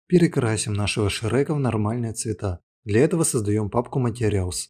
Перекрасим нашего Шрека в нормальные цвета. Для этого создаем папку Materials.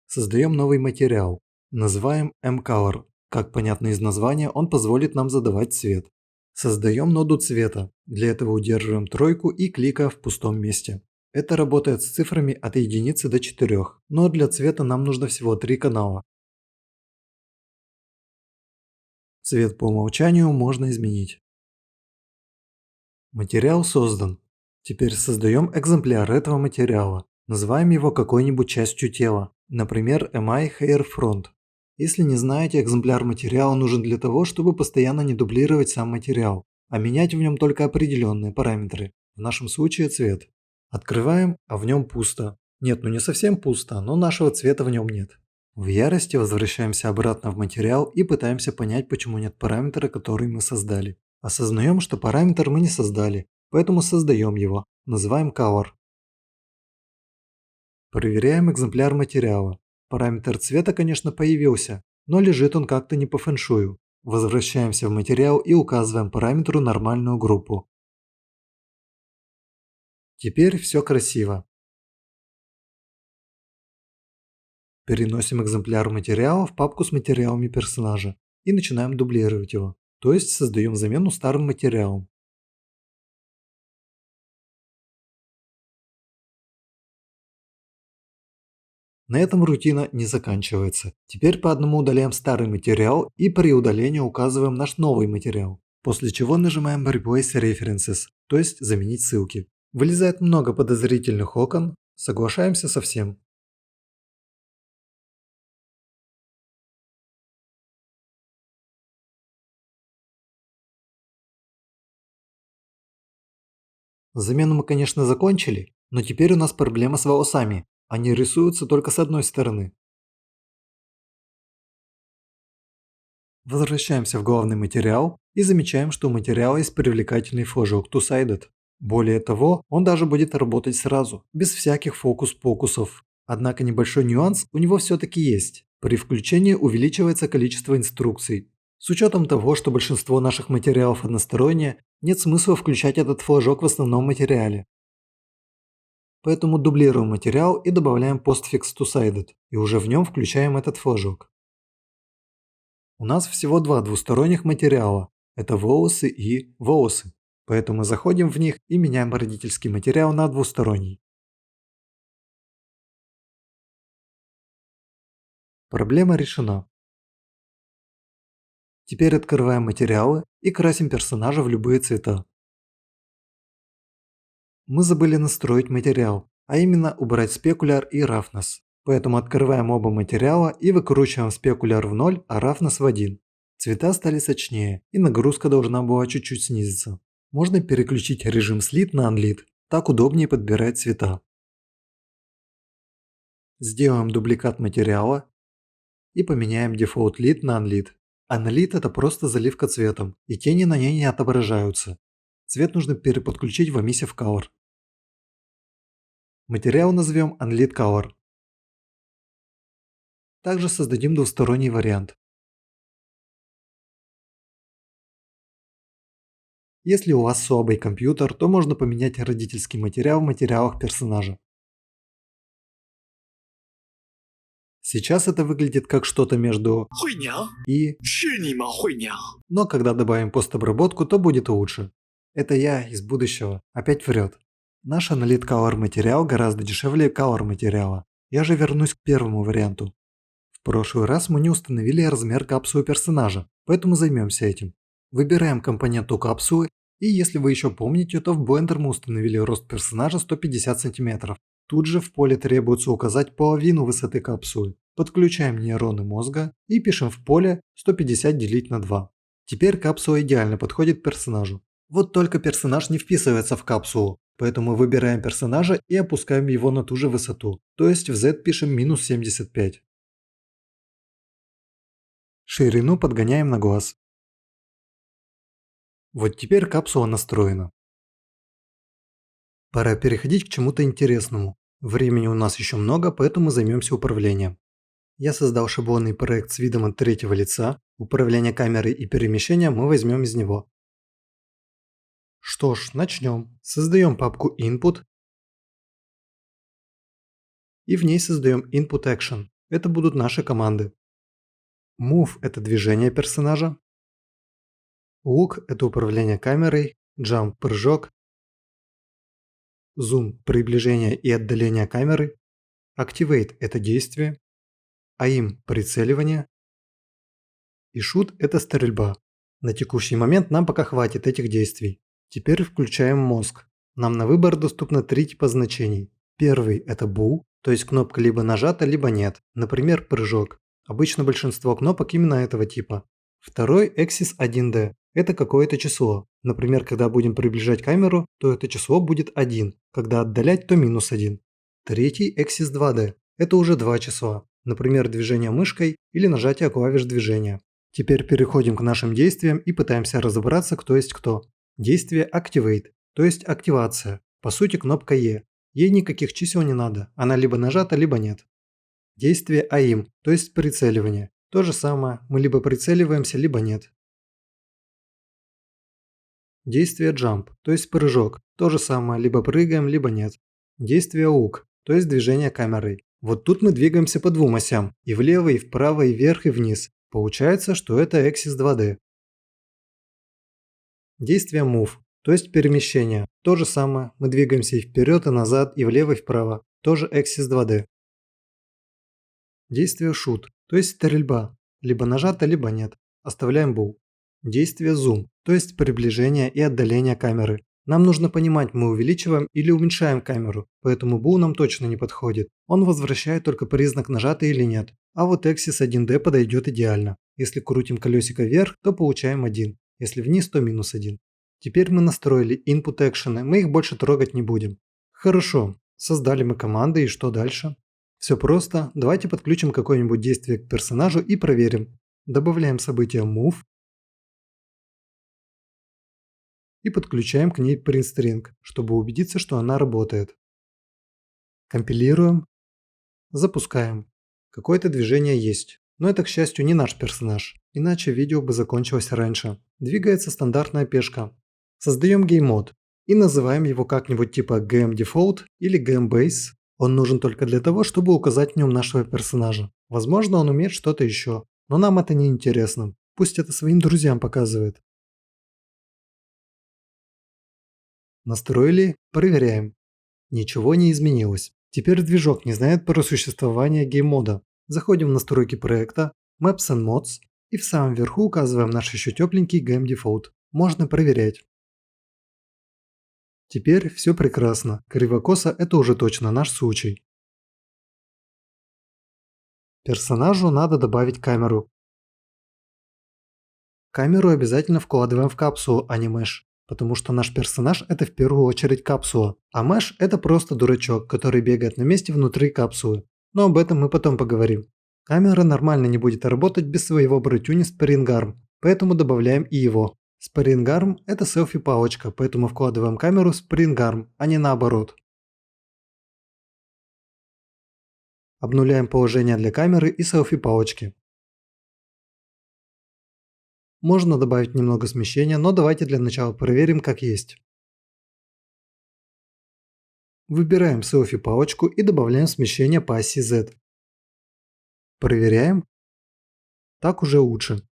Создаем новый материал. Называем mColor. Как понятно из названия, он позволит нам задавать цвет. Создаем ноду цвета. Для этого удерживаем тройку и кликаем в пустом месте. Это работает с цифрами от единицы до 4, но для цвета нам нужно всего 3 канала. Цвет по умолчанию можно изменить. Материал создан. Теперь создаем экземпляр этого материала. Называем его какой-нибудь частью тела, например, MI Hair Front. Если не знаете, экземпляр материала нужен для того, чтобы постоянно не дублировать сам материал, а менять в нем только определенные параметры, в нашем случае цвет. Открываем, а в нем пусто. Нет, ну не совсем пусто, но нашего цвета в нем нет. В ярости возвращаемся обратно в материал и пытаемся понять, почему нет параметра, который мы создали. Осознаем, что параметр мы не создали, поэтому создаем его. Называем Color. Проверяем экземпляр материала. Параметр цвета, конечно, появился, но лежит он как-то не по фэншую. Возвращаемся в материал и указываем параметру нормальную группу. Теперь все красиво. Переносим экземпляр материала в папку с материалами персонажа и начинаем дублировать его, то есть создаем замену старым материалом. На этом рутина не заканчивается. Теперь по одному удаляем старый материал и при удалении указываем наш новый материал. После чего нажимаем Replace References, то есть заменить ссылки. Вылезает много подозрительных окон, соглашаемся со всем. Замену мы, конечно, закончили, но теперь у нас проблема с волосами. Они рисуются только с одной стороны. Возвращаемся в главный материал и замечаем, что у материала есть привлекательный флажок Two-Sided. Более того, он даже будет работать сразу, без всяких фокус-покусов. Однако небольшой нюанс у него все-таки есть. При включении увеличивается количество инструкций. С учетом того, что большинство наших материалов односторонние, нет смысла включать этот флажок в основном материале. Поэтому дублируем материал и добавляем Postfix Two-Sided, и уже в нем включаем этот флажок. У нас всего два двусторонних материала. Это волосы и волосы. Поэтому заходим в них и меняем родительский материал на двусторонний. Проблема решена. Теперь открываем материалы и красим персонажа в любые цвета. Мы забыли настроить материал, а именно убрать спекуляр и roughness. Поэтому открываем оба материала и выкручиваем спекуляр в 0, а roughness в 1. Цвета стали сочнее, и нагрузка должна была чуть-чуть снизиться. Можно переключить режим Slid на Unlit, так удобнее подбирать цвета. Сделаем дубликат материала и поменяем Default Lit на Unlit. Unlit это просто заливка цветом, и тени на ней не отображаются. Цвет нужно переподключить в Emissive Color. Материал назовем Unlit Color. Также создадим двусторонний вариант. Если у вас слабый компьютер, то можно поменять родительский материал в материалах персонажа. Сейчас это выглядит как что-то между и, но когда добавим постобработку, то будет лучше. Это я из будущего, опять врет. Наш Unlit Color материал гораздо дешевле Color материала. Я же вернусь к первому варианту. В прошлый раз мы не установили размер капсулы персонажа, поэтому займемся этим. Выбираем компоненту капсулы, и если вы еще помните, то в Blender мы установили рост персонажа 150 см. Тут же в поле требуется указать половину высоты капсулы. Подключаем нейроны мозга и пишем в поле 150 делить на 2. Теперь капсула идеально подходит персонажу. Вот только персонаж не вписывается в капсулу, поэтому выбираем персонажа и опускаем его на ту же высоту, то есть в Z пишем минус 75. Ширину подгоняем на глаз. Вот теперь капсула настроена. Пора переходить к чему-то интересному. Времени у нас еще много, поэтому займемся управлением. Я создал шаблонный проект с видом от третьего лица. Управление камерой и перемещением мы возьмем из него. Что ж, начнем. Создаем папку Input и в ней создаем Input Action. Это будут наши команды. Move – это движение персонажа. Look – это управление камерой. Jump – прыжок. Zoom – приближение и отдаление камеры. Activate – это действие. Aim – прицеливание. И Shoot – это стрельба. На текущий момент нам пока хватит этих действий. Теперь включаем мозг. Нам на выбор доступно 3 типа значений. Первый – это Bool, то есть кнопка либо нажата, либо нет. Например, прыжок. Обычно большинство кнопок именно этого типа. Второй – Axis 1D. Это какое-то число. Например, когда будем приближать камеру, то это число будет 1. Когда отдалять, то -1. Третий – Axis 2D. Это уже два числа. Например, движение мышкой или нажатие клавиш движения. Теперь переходим к нашим действиям и пытаемся разобраться, кто есть кто. Действие Activate, то есть активация. По сути, кнопка E. Ей никаких чисел не надо, она либо нажата, либо нет. Действие Aim, то есть прицеливание. То же самое, мы либо прицеливаемся, либо нет. Действие Jump, то есть прыжок. То же самое, либо прыгаем, либо нет. Действие Look, то есть движение камерой. Вот тут мы двигаемся по двум осям. И влево, и вправо, и вверх, и вниз. Получается, что это Axis 2D. Действие Move, то есть перемещение. То же самое, мы двигаемся и вперед, и назад, и влево, и вправо. Тоже Axis 2D. Действие Shoot, то есть стрельба. Либо нажато, либо нет. Оставляем Bool. Действие Zoom, то есть приближение и отдаление камеры. Нам нужно понимать, мы увеличиваем или уменьшаем камеру, поэтому Bool нам точно не подходит. Он возвращает только признак нажатый или нет. А вот Axis 1D подойдет идеально. Если крутим колесико вверх, то получаем 1. Если вниз, то -1. Теперь мы настроили Input Action, мы их больше трогать не будем. Хорошо, создали мы команды и что дальше? Все просто, давайте подключим какое-нибудь действие к персонажу и проверим. Добавляем событие Move и подключаем к ней printString, чтобы убедиться, что она работает. Компилируем, запускаем. Какое-то движение есть, но это, к счастью, не наш персонаж, иначе видео бы закончилось раньше. Двигается стандартная пешка. Создаем гейммод и называем его как-нибудь типа GameDefault или GameBase. Он нужен только для того, чтобы указать в нем нашего персонажа. Возможно, он умеет что-то еще, но нам это не интересно. Пусть это своим друзьям показывает. Настроили, проверяем. Ничего не изменилось. Теперь движок не знает про существование гейммода. Заходим в настройки проекта, Maps and Mods и в самом верху указываем наш еще тепленький GameDefault. Можно проверять. Теперь все прекрасно. Кривокоса – это уже точно наш случай. Персонажу надо добавить камеру. Камеру обязательно вкладываем в капсулу, а не mesh, потому что наш персонаж – это в первую очередь капсула, а mesh – это просто дурачок, который бегает на месте внутри капсулы. Но об этом мы потом поговорим. Камера нормально не будет работать без своего братюни Spring Arm, поэтому добавляем и его. Spring Arm – это селфи-палочка, поэтому вкладываем камеру в Spring Arm, а не наоборот. Обнуляем положение для камеры и селфи-палочки. Можно добавить немного смещения, но давайте для начала проверим, как есть. Выбираем селфи-палочку и добавляем смещение по оси Z. Проверяем. Так уже лучше.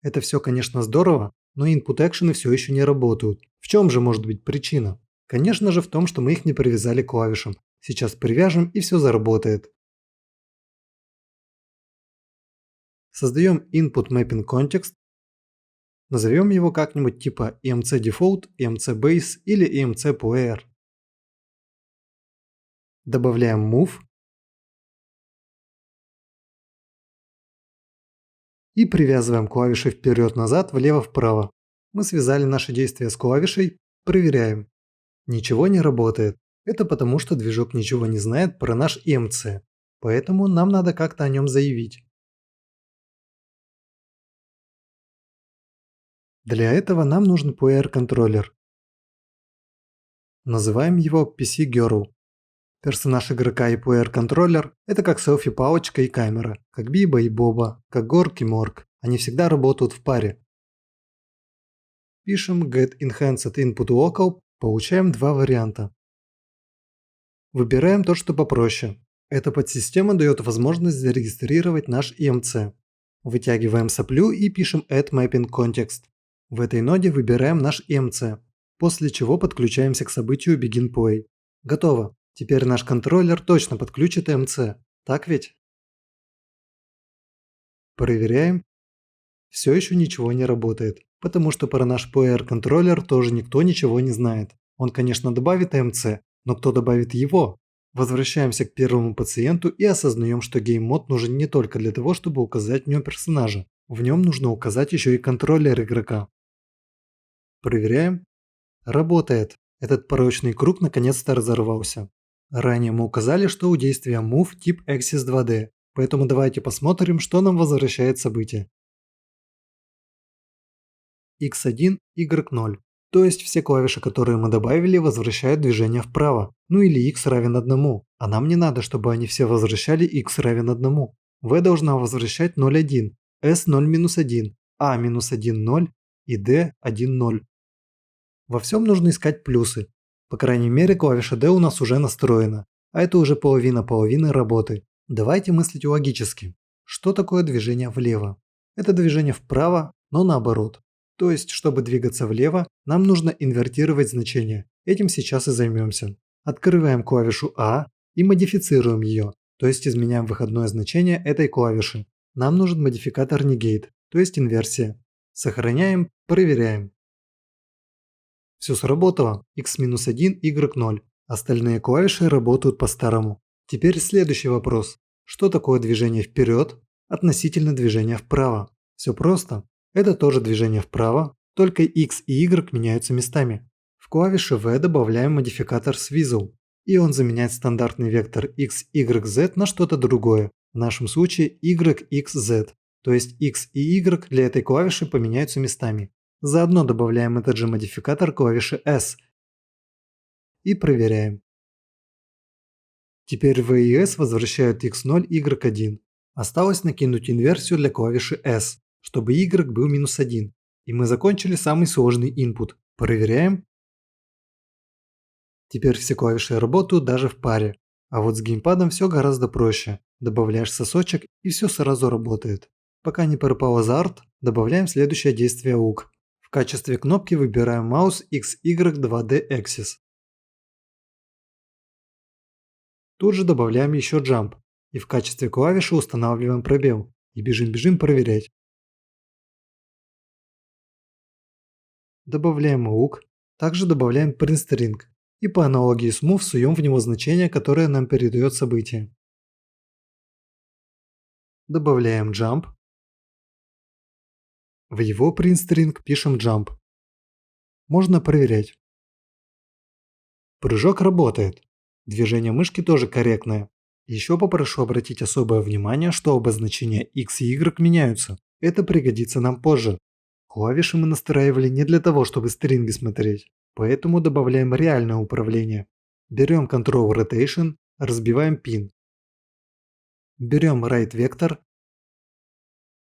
Это все, конечно, здорово, но input экшены все еще не работают. В чем же может быть причина? Конечно же в том, что мы их не привязали к клавишам. Сейчас привяжем и все заработает. Создаем Input Mapping Context. Назовем его как-нибудь типа EMC Default, EMC Base или EMC Player. Добавляем Move. И привязываем клавиши вперед-назад, влево-вправо. Мы связали наши действия с клавишей, проверяем. Ничего не работает. Это потому, что движок ничего не знает про наш EMC. Поэтому нам надо как-то о нем заявить. Для этого нам нужен player-контроллер. Называем его PC Girl. Персонаж игрока и player-контроллер – это как селфи-палочка и камера, как Биба и Боба, как Горк и Морк. Они всегда работают в паре. Пишем get enhanced input local, получаем два варианта. Выбираем то, что попроще. Эта подсистема дает возможность зарегистрировать наш EMC. Вытягиваем соплю и пишем add mapping context. В этой ноде выбираем наш EMC, после чего подключаемся к событию begin play. Готово. Теперь наш контроллер точно подключит EMC. Так ведь? Проверяем. Все еще ничего не работает, потому что про наш PR-контроллер тоже никто ничего не знает. Он, конечно, добавит EMC, но кто добавит его? Возвращаемся к первому пациенту и осознаем, что гейм-мод нужен не только для того, чтобы указать в нем персонажа. В нем нужно указать еще и контроллер игрока. Проверяем. Работает. Этот порочный круг наконец-то разорвался. Ранее мы указали, что у действия Move тип Axis 2D, поэтому давайте посмотрим, что нам возвращает событие. X1, Y0. То есть все клавиши, которые мы добавили, возвращают движение вправо. Ну или X равен 1, а нам не надо, чтобы они все возвращали X равен 1. V должна возвращать 0,1, S 0-1, A -1 0 и D 1 0. Во всем нужно искать плюсы. По крайней мере, клавиша D у нас уже настроена, а это уже половина половины работы. Давайте мыслить логически. Что такое движение влево? Это движение вправо, но наоборот. То есть, чтобы двигаться влево, нам нужно инвертировать значение. Этим сейчас и займемся. Открываем клавишу A и модифицируем ее, то есть изменяем выходное значение этой клавиши. Нам нужен модификатор negate, то есть инверсия. Сохраняем, проверяем. Все сработало. X-1, Y0. Остальные клавиши работают по-старому. Теперь следующий вопрос. Что такое движение вперед относительно движения вправо? Все просто. Это тоже движение вправо, только X и Y меняются местами. В клавише V добавляем модификатор swizzle, и он заменяет стандартный вектор X, Y, Z на что-то другое. В нашем случае Y, X, Z. То есть X и Y для этой клавиши поменяются местами. Заодно добавляем этот же модификатор клавиши S и проверяем. Теперь V и S возвращают X0, Y1. Осталось накинуть инверсию для клавиши S, чтобы Y был -1. И мы закончили самый сложный input. Проверяем. Теперь все клавиши работают даже в паре. А вот с геймпадом все гораздо проще. Добавляешь сосочек и все сразу работает. Пока не пропал азарт, добавляем следующее действие Hook. В качестве кнопки выбираем маус XY 2D Axis. Тут же добавляем еще Jump. И в качестве клавиши устанавливаем пробел. И бежим проверять. Добавляем Hook. Также добавляем Print String. И по аналогии с Move суем в него значение, которое нам передает событие. Добавляем Jump. В его Print String пишем Jump. Можно проверять. Прыжок работает. Движение мышки тоже корректное. Еще попрошу обратить особое внимание, что обозначения X и Y меняются. Это пригодится нам позже. Клавиши мы настраивали не для того, чтобы стринги смотреть. Поэтому добавляем реальное управление. Берем Control Rotation, разбиваем Pin. Берем Right Vector,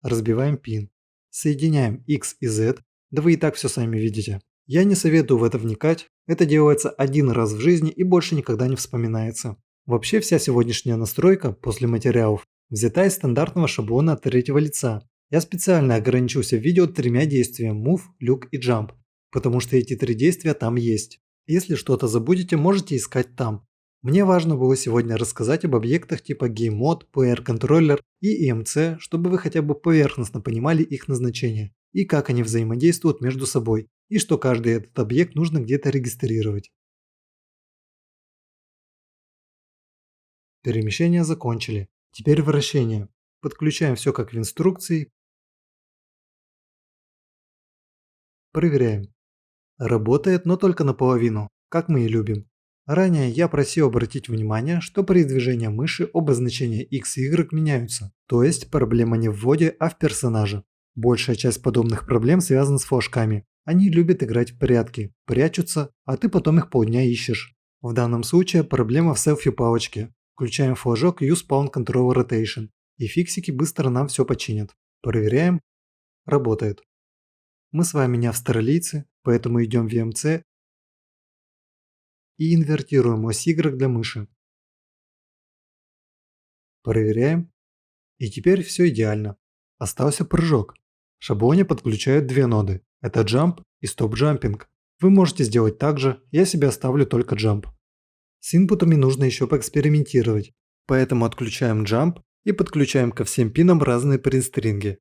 разбиваем Pin. Соединяем X и Z, да вы и так все сами видите. Я не советую в это вникать, это делается один раз в жизни и больше никогда не вспоминается. Вообще вся сегодняшняя настройка после материалов взята из стандартного шаблона от третьего лица. Я специально ограничился в видео 3 действиями Move, Look и Jump, потому что эти 3 действия там есть. Если что-то забудете, можете искать там. Мне важно было сегодня рассказать об объектах типа GameMod, PR-контроллер и EMC, чтобы вы хотя бы поверхностно понимали их назначение и как они взаимодействуют между собой, и что каждый этот объект нужно где-то регистрировать. Перемещение закончили. Теперь вращение. Подключаем все как в инструкции. Проверяем. Работает, но только наполовину, как мы и любим. Ранее я просил обратить внимание, что при движении мыши оба значения X и Y меняются. То есть проблема не в вводе, а в персонаже. Большая часть подобных проблем связана с флажками. Они любят играть в прятки, прячутся, а ты потом их полдня ищешь. В данном случае проблема в селфи-палочке. Включаем флажок Use Pawn Control Rotation, и фиксики быстро нам все починят. Проверяем. Работает. Мы с вами не австралийцы, поэтому идем в EMC и инвертируем ось Y для мыши. Проверяем. И теперь все идеально. Остался прыжок. В шаблоне подключают две ноды. Это Jump и Stop Jumping. Вы можете сделать так же, я себе оставлю только Jump. С инпутами нужно еще поэкспериментировать. Поэтому отключаем Jump и подключаем ко всем пинам разные принстринги.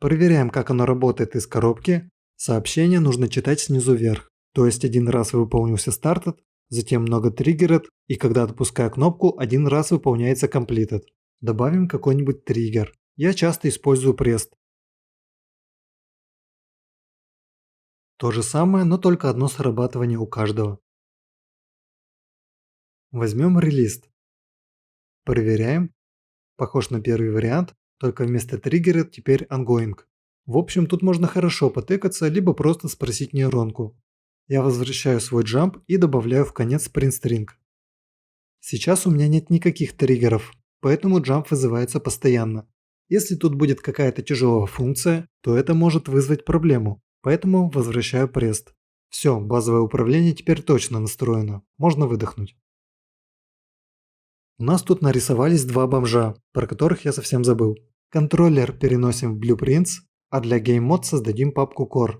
Проверяем, как оно работает из коробки. Сообщение нужно читать снизу вверх. То есть один раз выполнился started, затем много триггеред, и когда отпускаю кнопку, один раз выполняется completed. Добавим какой-нибудь триггер. Я часто использую Prest. То же самое, но только одно срабатывание у каждого. Возьмем релист. Проверяем. Похож на первый вариант, только вместо триггера теперь ongoing. В общем, тут можно хорошо потыкаться, либо просто спросить нейронку. Я возвращаю свой jump и добавляю в конец print string. Сейчас у меня нет никаких триггеров, поэтому jump вызывается постоянно. Если тут будет какая-то тяжелая функция, то это может вызвать проблему, поэтому возвращаю prest. Все, базовое управление теперь точно настроено, можно выдохнуть. У нас тут нарисовались два бомжа, про которых я совсем забыл. Контроллер переносим в Blueprints, а для GameMod создадим папку Core.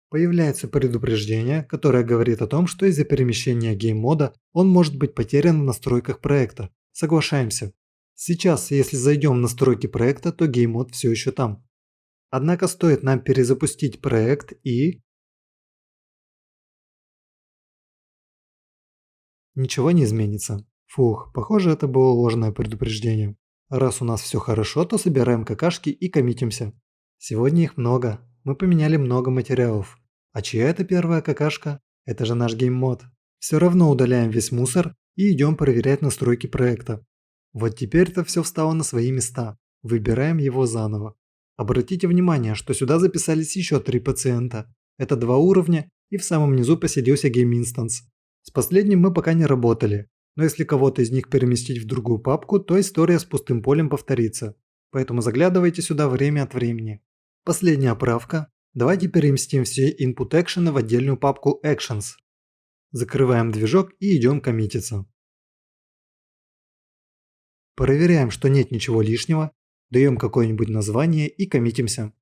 Появляется предупреждение, которое говорит о том, что из-за перемещения гейммода он может быть потерян в настройках проекта. Соглашаемся. Сейчас, если зайдем в настройки проекта, то гейммод все еще там. Однако стоит нам перезапустить проект и... Ничего не изменится. Фух, похоже, это было ложное предупреждение. Раз у нас все хорошо, то собираем какашки и коммитимся. Сегодня их много. Мы поменяли много материалов. А чья это первая какашка? Это же наш гейммод. Все равно удаляем весь мусор и идем проверять настройки проекта. Вот теперь-то все встало на свои места. Выбираем его заново. Обратите внимание, что сюда записались еще 3 пациента. Это 2 уровня и в самом низу поселился GameInstance. С последним мы пока не работали, но если кого-то из них переместить в другую папку, то история с пустым полем повторится. Поэтому заглядывайте сюда время от времени. Последняя правка. Давайте переместим все input actions в отдельную папку Actions. Закрываем движок и идем коммититься. Проверяем, что нет ничего лишнего, даем какое-нибудь название и коммитимся.